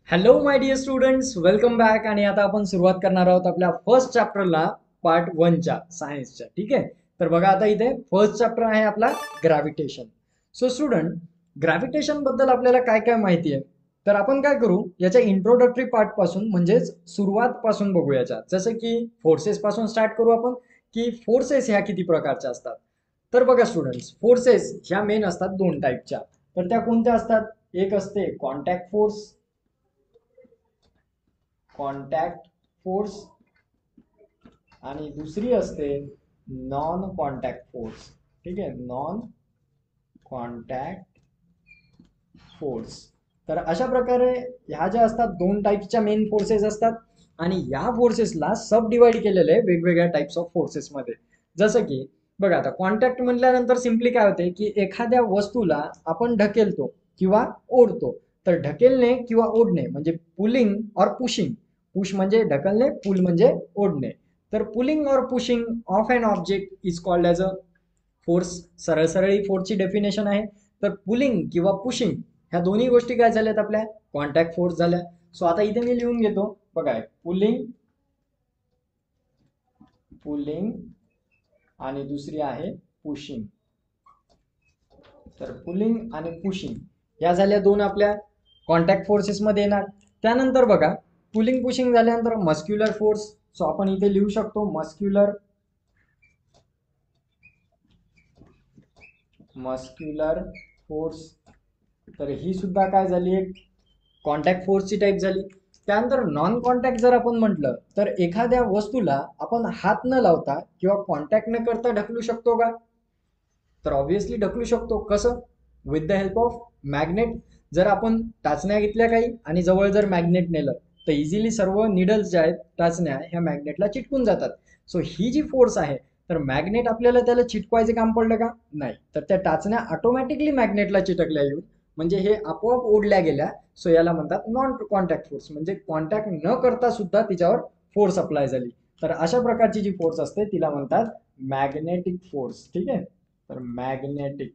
Hello my dear students, welcome back. आणि आता आपण सुरुवात करणार आहोत आपल्या फर्स्ट चॅप्टरला, पार्ट 1च्या सायन्सच्या. ठीक आहे. तर बघा, आता इथे फर्स्ट चॅप्टर आहे आपला ग्रॅव्हिटेशन. सो स्टुडंट, ग्रॅव्हिटेशन बद्दल आपल्याला काय काय माहिती आहे, तर आपण काय करू, याच्या इंट्रोडक्टरी पार्ट पासून म्हणजेच सुरुवात पासून बघू. याच्या जसं की फोर्सेस पासून स्टार्ट करू आपण, की फोर्सेस ह्या किती प्रकारच्या असतात. तर बघा स्टुडंट्स, फोर्सेस ह्या मेन असतात दोन टाईपच्या. तर त्या कोणत्या असतात? एक असते कॉन्टॅक्ट फोर्स, कॉन्टॅक्ट फोर्स, आणि दुसरी असते नॉन कॉन्टॅक्ट फोर्स. ठीक आहे, नॉन कॉन्टॅक्ट फोर्स. तर अशा प्रकारे ह्या ज्या असतात दोन टाईपच्या मेन फोर्सेस असतात, आणि या फोर्सेसला सब डिवाइड केलेलं आहे वेगवेगळ्या टाइप्स ऑफ फोर्सेस मध्ये. जसं की बघा, आता कॉन्टॅक्ट म्हटल्यानंतर सिम्पली काय होते, की एखाद्या वस्तूला आपण ढकेलतो किंवा ओढतो. तर ढकेलणे किंवा ओढणे म्हणजे पुलिंग और पुशिंग. पुश म्हणजे ढकलणे, पुल म्हणजे ओढणे. तर पुलिंग और pushing of an object is called as a force. सरळ सरळ ही फोर्सची डेफिनेशन आहे. तर पुलिंग किंवा पुशिंग ह्या दोन्ही गोष्टी काय झाल्यात, आपल्या कॉन्टॅक्ट फोर्स झाल्या. सो आता इथे मी लिहून घेतो बघा, पुलिंग, पुलिंग आणि दुसरी आहे पुशिंग. तर पुलिंग आणि पुशिंग या झाल्या दोन आपल्या कॉन्टॅक्ट फोर्सेस मध्ये येणार. त्यानंतर बघा, पुलिंग पुशिंग झाल्यानंतर मस्क्युलर फोर्स. सो आपण इथे लिहू शकतो मस्क्युलर, मस्क्युलर फोर्स. तर ही सुद्धा काय झाली, एक कॉन्टॅक्ट फोर्सची टाईप झाली. त्यानंतर नॉन कॉन्टॅक्ट जर आपण म्हटलं, तर एखाद्या वस्तूला आपण हात न लावता किंवा कॉन्टॅक्ट न करता ढकलू शकतो का? तर ऑब्व्हियसली ढकलू शकतो. कसं? With the help of magnet. जर आपण टाचण्या घेतल्या काही आणि जवळ जर मॅग्नेट नेलं, तर इझिली सर्व निडल्स ज्या आहेत टाचण्या ह्या मॅग्नेटला चिटकून जातात. सो ही जी फोर्स आहे, तर मॅग्नेट आपल्याला त्याला चिटकवायचे काम पडलं का? नाही. तर त्या टाचण्या ऑटोमॅटिकली मॅग्नेटला चिटकल्या येऊन, म्हणजे हे आपोआप ओढल्या गेल्या. सो याला म्हणतात नॉन कॉन्टॅक्ट फोर्स, म्हणजे कॉन्टॅक्ट न करता सुद्धा तिच्यावर फोर्स अप्लाय झाली. तर अशा प्रकारची जी फोर्स असते तिला म्हणतात मॅग्नेटिक फोर्स. ठीक आहे. तर मॅग्नेटिक.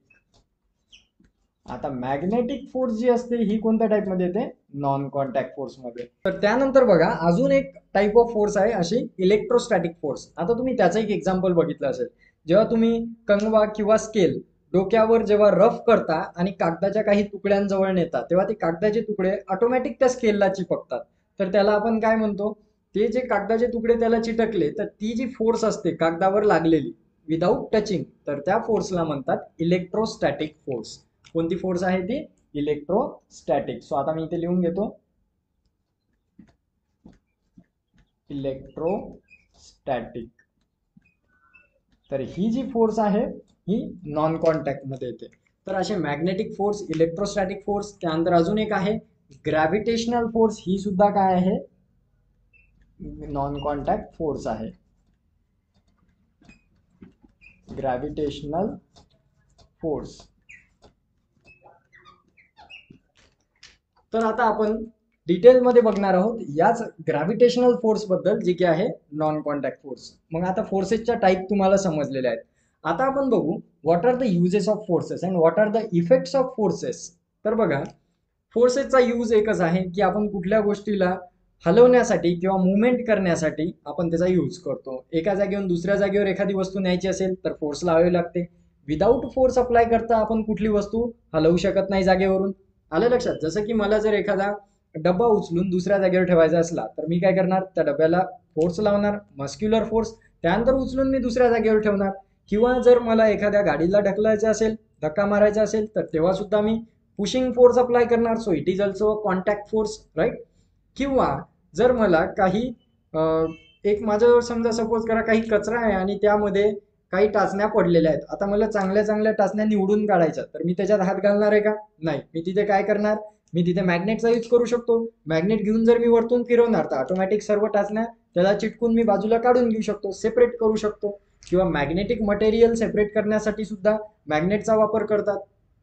आता मॅग्नेटिक फोर्स जी असते ही कोणत्या टाइप मध्ये येते? नॉन कॉन्टॅक्ट फोर्स मध्ये. तर त्यानंतर बघा, अजून एक टाइप ऑफ फोर्स आहे अशी इलेक्ट्रोस्टॅटिक फोर्स. आता तुम्ही त्याचं एक एक्झाम्पल बघितलं असेल. जेव्हा तुम्ही कंगवा किंवा स्केल डोक्यावर जेव्हा रफ करता आणि कागदाच्या काही तुकड्यांजवळ नेता, तेव्हा ते कागदाचे तुकडे ऑटोमॅटिक त्या स्केलला चिपकतात. तर त्याला आपण काय म्हणतो? ते जे कागदाचे तुकडे त्याला चिटकले, तर ती जी फोर्स असते कागदावर लागलेली विदाऊट टचिंग, तर त्या फोर्सला म्हणतात इलेक्ट्रोस्टॅटिक फोर्स. कोणती फोर्स आहे ती? इलेक्ट्रोस्टॅटिक. सो आता मी इथे लिहून घेतो इलेक्ट्रोस्टॅटिक. तर ही जी फोर्स आहे ही नॉन कॉन्टॅक्ट मध्ये येते. तर असे मॅग्नेटिक फोर्स, इलेक्ट्रोस्टॅटिक फोर्स. त्यानंतर अजून एक आहे ग्रॅव्हिटेशनल फोर्स. ही सुद्धा काय आहे? नॉन कॉन्टॅक्ट फोर्स आहे. Gravitational force. तर आता आपण डिटेलमध्ये बघणार आहोत याच ग्रॅव्हिटेशनल फोर्स बद्दल, जी की आहे नॉन कॉन्टॅक्ट फोर्स. मग आता फोर्सेसच्या टाईप तुम्हाला समजलेल्या आहेत. आता आपण बघू what are the uses of forces and what are the effects of forces. तर बघा, फोर्सेसचा यूज एकच आहे, की आपण कुठल्या गोष्टीला हलवण्यासाठी किंवा मुवमेंट करण्यासाठी आपण त्याचा यूज करतो. एका जागेवरून दुसऱ्या जागेवर एखादी वस्तू न्यायची असेल तर फोर्स लावावी लागते. विदाऊट फोर्स अप्लाय करता आपण कुठली वस्तू हलवू शकत नाही जागेवरून. आलं लक्षात? जसं की मला जर एखादा डब्बा उचलून दुसऱ्या जागेवर ठेवायचा असला, तर मी काय करणार? त्या डब्याला फोर्स लावणार, मस्क्युलर फोर्स. त्यानंतर उचलून मी दुसऱ्या जागेवर ठेवणार. किंवा जर मला एखाद्या गाडीला ढकलायचं असेल, धक्का मारायचा असेल, तर तेव्हा सुद्धा मी पुशिंग फोर्स अप्लाय करणार. So it is also contact force, right? किंवा जर मला काही एक माझ्याजवळ समजा सपोज करा काही कचरा आहे आणि त्यामध्ये काही टाचण्या पडलेल्या आहेत. आता मला चांगल्या चांगल्या टाचण्या निवडून काढायच्या, तर मी त्याच्यात हात घालणार आहे का? नाही. मी तिथे काय करणार? मी तिथे मॅग्नेटचा यूज करू शकतो. मॅग्नेट घेऊन जर मी वरतून फिरवणार, तर ऑटोमॅटिक सर्व टाचण्या त्याला चिटकून मी बाजूला काढून घेऊ शकतो, सेपरेट करू शकतो. किंवा मॅग्नेटिक मटेरियल सेपरेट करण्यासाठी सुद्धा मॅग्नेटचा वापर करतात.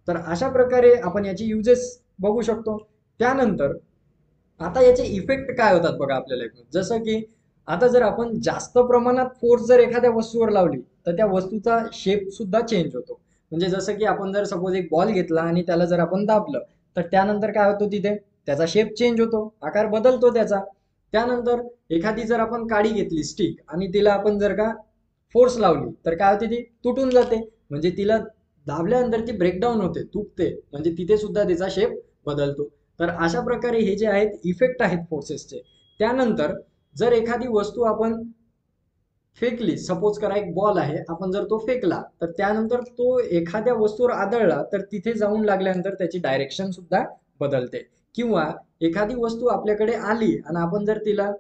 तर अशा प्रकारे आपण याची युजेस बघू शकतो. त्यानंतर आता याचे इफेक्ट काय होतात बघा आपल्या लाईफमध्ये. जसं की आता जर आपण जास्त प्रमाणात फोर्स जर एखाद्या वस्तूवर लावली, तर त्या वस्तूचा शेप सुद्धा चेंज होतो. म्हणजे जसं की आपण जर सपोज एक बॉल घेतला आणि त्याला जर आपण दाबलं, तर त्यानंतर काय होतं तिथे? त्याचा शेप चेंज होतो, आकार बदलतो त्याचा. त्यानंतर एखादी जर आपण काडी घेतली स्टिक आणि तिला आपण जर का फोर्स लावली तर काय होते, ती तुटून जाते. म्हणजे तिला दाबल्यानंतर ती ब्रेकडाऊन होते, तुटते, म्हणजे तिथे सुद्धा तिचा शेप बदलतो. तर अशा प्रकारे हे जे आहेत इफेक्ट आहेत फोर्सेसचे. त्यानंतर जर एखादी वस्तू आपण फेकली, सपोज करा एक बॉल आहे, आपण जर तो फेकला तर त्यानंतर तो एखाद्या वस्तूवर आदळला तर तिथे जाऊन लागल्यानंतर त्याची डायरेक्शन सुद्धा बदलते. किंवा एखादी वस्तू आपल्याकडे आली आणि आपण जर तिला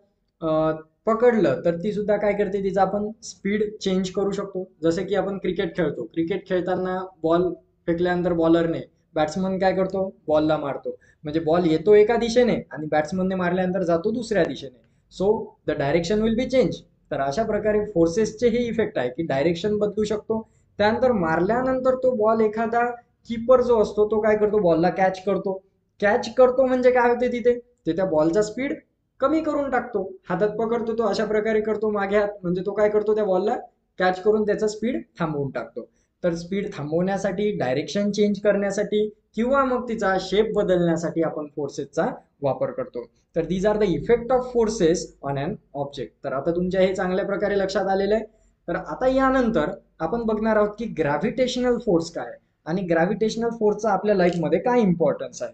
पकडलं तर ती सुद्धा काय करते, तिचा आपण स्पीड चेंज करू शकतो. जसं की आपण क्रिकेट खेळतो, क्रिकेट खेळताना बॉल फेकल्यानंतर बॉलरने, बॅट्समन काय करतो, बॉलला मारतो. म्हणजे बॉल येतो एका दिशेने आणि बॅट्समनने मारल्यानंतर जातो दुसऱ्या दिशेने. So the direction will be change. तर अशा प्रकारे फोर्सेसचे हे इफेक्ट आहे की डायरेक्शन बदलू शकतो. त्यानंतर मारल्यानंतर तो बॉल एखादा कीपर जो असतो तो काय करतो, बॉलला कॅच करतो. कॅच करतो म्हणजे काय होते, तिथे ते त्या बॉलचा स्पीड कमी करून टाकतो. हातात पकडतो तो अशा प्रकारे करतो मागे हात, म्हणजे तो काय करतो, त्या बॉलला कॅच करून त्याचा स्पीड थांबवून टाकतो. तर स्पीड थांबवण्यासाठी, डायरेक्शन चेंज करण्यासाठी किंवा मग तिचा शेप बदलण्यासाठी आपण फोर्सेसचा वापर करतो. तर these are the effect of forces on an object. तर आता तुमच्या हे चांगल्या प्रकारे लक्षात आलेलं आहे. तर आता यानंतर आपण बघणार आहोत की ग्रॅव्हिटेशनल फोर्स काय आहे आणि ग्रॅव्हिटेशनल फोर्सचा आपल्या लाईफमध्ये काय इम्पॉर्टन्स आहे.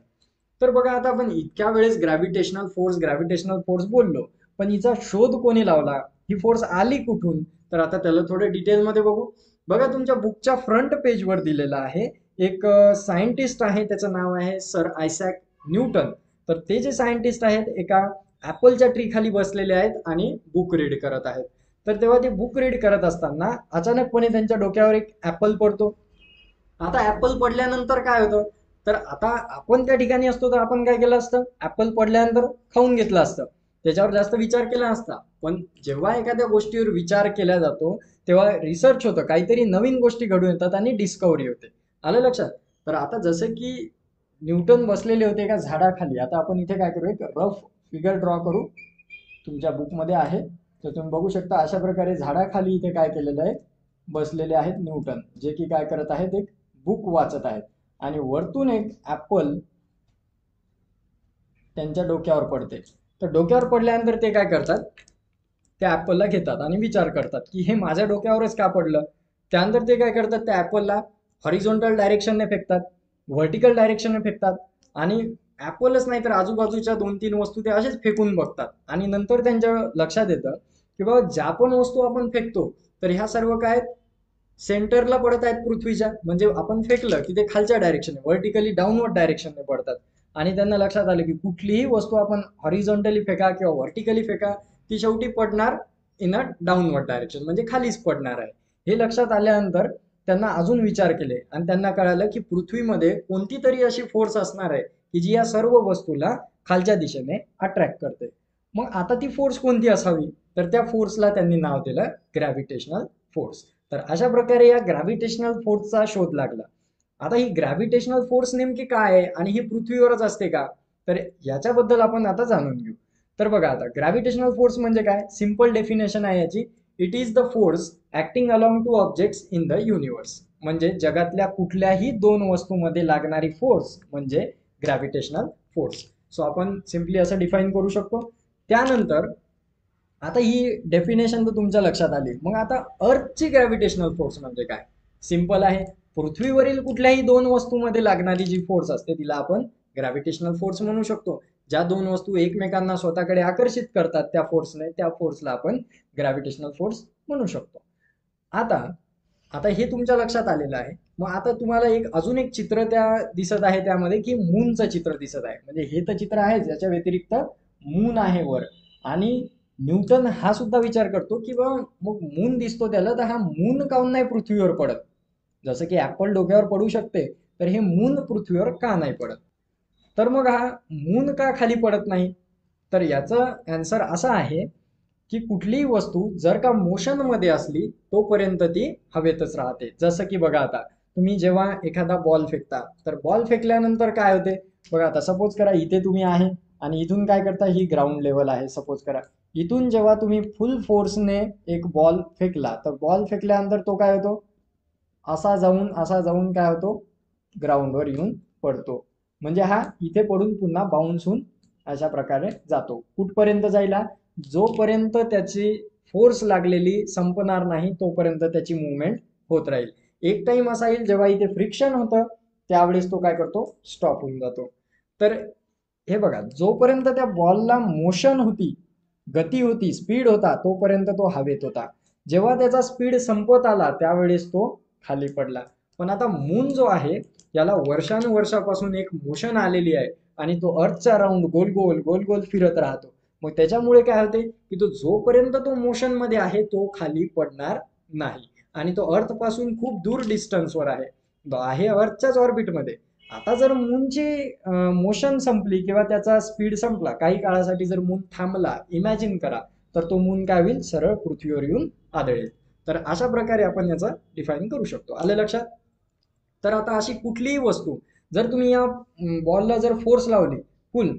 तर बघा, आता आपण इतक्या वेळेस ग्रॅव्हिटेशनल फोर्स बोललो, पण हिचा शोध कोणी लावला, ही फोर्स आली कुठून, तर आता त्याला थोडं डिटेलमध्ये बघू. बघा, तुमच्या बुकच्या फ्रंट पेजवर दिलेला आहे. एक सायंटिस्ट आहे, त्याचं नाव आहे सर आयझॅक न्यूटन. तर ते जे सायंटिस्ट आहेत एका ऍपलच्या ट्री खाली बसलेले आहेत आणि बुक रीड करत आहेत. तर तेव्हा ते बुक रीड करत असताना अचानकपणे त्यांच्या डोक्यावर एक ऍपल पडतो. आता ऍपल पडल्यानंतर काय होतं, तर आता आपण त्या ठिकाणी असतो तर आपण काय केलं असतं, ऍपल पडल्यानंतर खाऊन घेतलं असतं, त्याच्यावर जास्त विचार केला नसता. पण जेव्हा एखाद्या गोष्टीवर विचार केला जातो तेव्हा रिसर्च होतं, काहीतरी नवीन गोष्टी घडून येतात आणि डिस्कवरी होते. आलं लक्षात. तर आता जसं की न्यूटन बसलेले होते एका झाडाखाली. आता आपण इथे काय करू, एक रफ फिगर ड्रॉ करू. तुमच्या बुकमध्ये आहे तर तुम्ही बघू शकता, अशा प्रकारे झाडाखाली इथे काय केलेलं आहे, बसलेले आहेत न्यूटन, जे की काय करत आहेत, एक बुक वाचत आहेत. आणि वरतून एक ऍपल त्यांच्या डोक्यावर पडते. तर डोक्यावर पडल्यानंतर ते काय करतात, त्या ऍपलला घेतात आणि विचार करतात की हे माझ्या डोक्यावरच का पडलं. त्यानंतर ते काय करतात, त्या ऍपलला हॉरिझॉन्टल डायरेक्शनने फेकतात, व्हर्टिकल डायरेक्शनने फेकतात. आणि ऍपलच नाही तर आजूबाजूच्या 2-3 वस्तू ते असेच फेकून बघतात. आणि नंतर त्यांच्या लक्षात येतं की बाबा, ज्या पण वस्तू आपण फेकतो तर ह्या सर्व काय सेंटरला पडत आहेत पृथ्वीच्या. म्हणजे आपण फेकलं की ते खालच्या डायरेक्शनने, व्हर्टिकली डाऊनवर्ड डायरेक्शनने पडतात. आणि त्यांना लक्षात आलं की कुठलीही वस्तू आपण हॉरिझॉन्टली फेका किंवा व्हर्टिकली फेका, ती शेवटी पडणार इन अ डाऊनवर्ड डायरेक्शन, म्हणजे खालीच पडणार आहे. हे लक्षात आल्यानंतर त्यांना अजून विचार केले आणि त्यांना कळालं की पृथ्वीमध्ये कोणती तरी अशी फोर्स असणार आहे की जी या सर्व वस्तूला खालच्या दिशेने अट्रॅक्ट करते. मग आता ती फोर्स कोणती असावी, तर त्या फोर्सला त्यांनी नाव दिलं ग्रॅव्हिटेशनल फोर्स. तर अशा प्रकारे या ग्रॅव्हिटेशनल फोर्सचा शोध लागला. आता ही ग्रॅव्हिटेशनल फोर्स नेमकी काय आहे आणि ही पृथ्वीवरच असते का, तर याच्याबद्दल आपण आता जाणून घेऊ. तर बघा, आता ग्रॅव्हिटेशनल फोर्स म्हणजे काय, सिंपल डेफिनेशन आहे याची. It is the force acting along two objects in the universe. म्हणजे जगातल्या कुठल्याही दोन वस्तूंमध्ये लागणारी फोर्स म्हणजे ग्रॅव्हिटेशनल फोर्स. सो आपण सिम्पली असं डिफाईन करू शकतो. त्यानंतर आता ही डेफिनेशन तर तुमच्या लक्षात आली. मग आता अर्थची ग्रॅव्हिटेशनल फोर्स म्हणजे काय, सिंपल आहे. पृथ्वीवरील कुठल्याही दोन वस्तूमध्ये लागणारी जी फोर्स असते तिला आपण ग्रॅव्हिटेशनल फोर्स म्हणू शकतो. ज्या दोन वस्तू एकमेकांना स्वतःकडे आकर्षित करतात त्या फोर्सने, त्या फोर्सला आपण ग्रॅव्हिटेशनल फोर्स म्हणू शकतो. आता आता हे तुमच्या लक्षात आलेलं आहे. मग आता तुम्हाला अजून एक चित्र त्या दिसत आहे, त्यामध्ये की मूनचं चित्र दिसत आहे. म्हणजे हे तर चित्र आहे, याच्या व्यतिरिक्त मून आहे वर. आणि न्यूटन हा सुद्धा विचार करतो की बा, मग मून दिसतो त्याला, तर हा मून काऊन नाही पृथ्वीवर पडत. जसं की ऍपल डोक्यावर पडू शकते, तर हे मून पृथ्वीवर का नाही पडत. तर मग हा मून का खाली पडत नाही, तर याचं आन्सर असा आहे की कुठलीही वस्तू जर का मोशन मध्ये असली तोपर्यंत ती हवेतच राहते. जसं की बघा, आता तुम्ही जेव्हा एखादा बॉल फेकता तर बॉल फेकल्यानंतर काय होते. बघा, आता सपोज करा इथे तुम्ही आहे आणि इथून काय करता, ही ग्राउंड लेवल आहे सपोज करा. इथून जेव्हा तुम्ही फुल फोर्सने एक बॉल फेकला तर बॉल फेकल्यानंतर तो काय होतो, असा जाऊन काय होतो, ग्राउंडवर येऊन पडतो. म्हणजे हा इथे पडून पुन्हा बाउन्स होऊन अशा प्रकारे जातो. कुठपर्यंत जायला? जोपर्यंत त्याची फोर्स लागलेली संपणार नाही तोपर्यंत त्याची मुवमेंट होत राहील. एक टाइम असा येईल जेव्हा इथे फ्रिक्शन होतं त्यावेळेस तो काय करतो? स्टॉप होऊन जातो. तर हे बघा, जोपर्यंत त्या बॉलला मोशन होती, गती होती, स्पीड होता, तोपर्यंत तो हवेत होता. जेव्हा त्याचा स्पीड संपत आला त्यावेळेस तो खाली पडला. पण आता मून जो आहे याला वर्षानुवर्षापासून एक मोशन आलेली आहे आणि तो अर्थच्या राऊंड गोल गोल गोल गोल फिरत राहतो. मग त्याच्यामुळे काय होते की तो जोपर्यंत तो मोशन मध्ये आहे तो खाली पडणार नाही. आणि तो अर्थ पासून खूप दूर डिस्टन्सवर आहे अर्थच्याच ऑर्बिटमध्ये. आता जर मूनची मोशन संपली किंवा त्याचा स्पीड संपला, काही काळासाठी जर मून थांबला, इमॅजिन करा, तर तो मून काय होईल? सरळ पृथ्वीवर येऊन आदळेल. तर अशा प्रकारे आपण याचा डिफाईन करू शकतो. आलं लक्षात? तर आता अशी कुठलीही वस्तू जर तुम्ही या बॉलला जर फोर्स लावली फुल,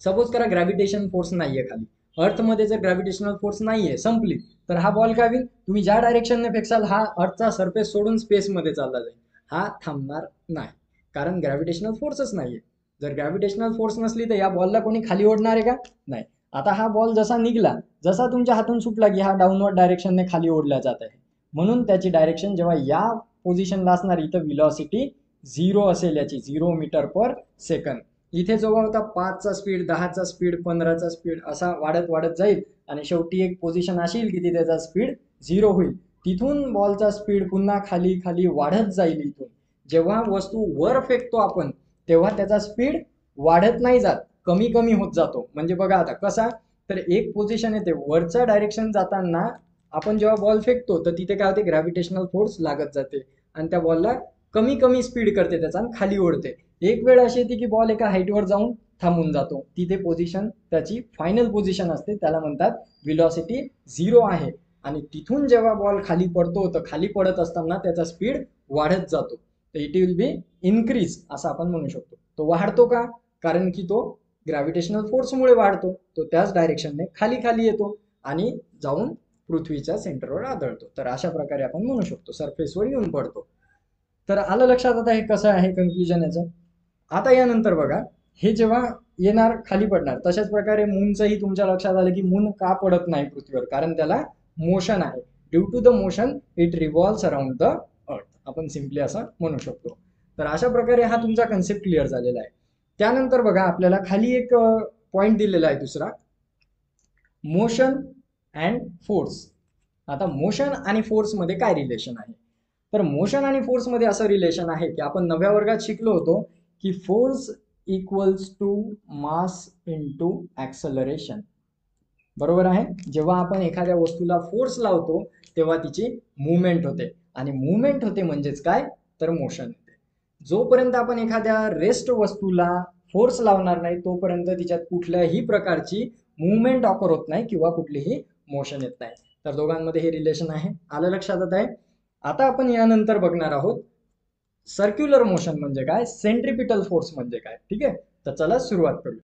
सपोज करा ग्रॅव्हिटेशन फोर्स नाहीये खाली, अर्थमध्ये जर ग्रॅव्हिटेशनल फोर्स नाहीये, संपली, तर हा बॉल काय होईल? तुम्ही ज्या डायरेक्शनने फेकाल हा अर्थचा सरफेस सोडून स्पेसमध्ये चालला जाईल. हा थांबणार नाही, कारण ग्रॅव्हिटेशनल फोर्सच नाहीये. जर ग्रॅव्हिटेशनल फोर्स नसली तर या बॉलला कोणी खाली ओढणार आहे का? नाही. आता हा बॉल जसा निघला, जसा तुमच्या हातून सुटला की हा डाऊनवर्ड डायरेक्शनने खाली ओढला जात आहे. म्हणून त्याची डायरेक्शन जेव्हा या पोझिशनला असणार, इथं व्हिलॉसिटी 0 असेल, याची 0 मीटर पर सेकंद. इथे जो होता 5चा स्पीड, 10चा स्पीड, 15चा स्पीड, असा वाढत वाढत जाईल आणि शेवटी एक पोझिशन अशी येईल की तिथे त्याचा स्पीड 0 होईल. तिथून बॉलचा स्पीड पुन्हा खाली खाली वाढत जाईल. इथून जेव्हा वस्तू वर फेकतो आपण तेव्हा त्याचा स्पीड वाढत नाही जात, कमी कमी होत जातो. म्हणजे बघा आता कसा, तर एक पोझिशन येते वरच्या डायरेक्शन जाताना, आपण जेव्हा बॉल फेकतो तर तिथे काय होते? ग्रॅव्हिटेशनल फोर्स लागत जाते आणि त्या बॉलला कमी कमी स्पीड करते त्याचा आणि खाली ओढते. एक वेळ अशी येते की बॉल एका हाईटवर जाऊन थांबून जातो. तिथे पोझिशन त्याची फायनल पोझिशन असते, त्याला म्हणतात व्हिलॉसिटी 0 आहे. आणि तिथून जेव्हा बॉल खाली पडतो तर खाली पडत असताना त्याचा स्पीड वाढत जातो. तर इट विल बी इन्क्रीज असं आपण म्हणू शकतो. तो वाढतो का? कारण की तो ग्रॅव्हिटेशनल फोर्समुळे वाढतो. तो त्याच डायरेक्शनने खाली खाली येतो आणि जाऊन पृथ्वीच्या सेंटरवर आदळतो. तर अशा प्रकारे आपण म्हणू शकतो सरफेसवर येऊन पडतो. तर आलं लक्षात आता हे कसं आहे कन्क्लुजन याचं? आता यानंतर बघा, हे जेव्हा येणार खाली पडणार, तशाच प्रकारे मूनचंही तुमच्या लक्षात आलं की मून का पडत नाही पृथ्वीवर? कारण त्याला मोशन आहे. Due to the motion it revolves around the earth, आपण सिम्पली असं म्हणू शकतो. तर अशा प्रकारे हा तुमचा कन्सेप्ट क्लिअर झालेला आहे. त्यानंतर बघा, आपल्याला खाली एक पॉइंट दिलेला आहे दुसरा, मोशन अँड फोर्स. आता मोशन आणि फोर्स मध्ये काय रिलेशन आहे? तर मोशन आणि फोर्स मध्ये असं रिलेशन आहे की आपण 9व्या वर्गात शिकलो होतो की force equals to mass into acceleration. बरोबर आहे? जेव्हा आपण एखाद्या वस्तूला फोर्स लावतो तेव्हा तिची मुवमेंट होते, आणि मुवमेंट होते म्हणजेच काय? तर मोशन होते. जोपर्यंत आपण एखाद्या रेस्ट वस्तूला फोर्स लावणार नाही तोपर्यंत तिच्यात कुठल्याही प्रकारची मुवमेंट ऑकर होत नाही किंवा कुठलीही मोशन येत नाही. तर दोघांमध्ये हे रिलेशन आहे. आलं लक्षात येत आहे? आता आपण यानंतर बघणार आहोत सर्क्युलर मोशन म्हणजे काय, सेंट्रिपिटल फोर्स म्हणजे काय. ठीक आहे, तर चला सुरुवात करू.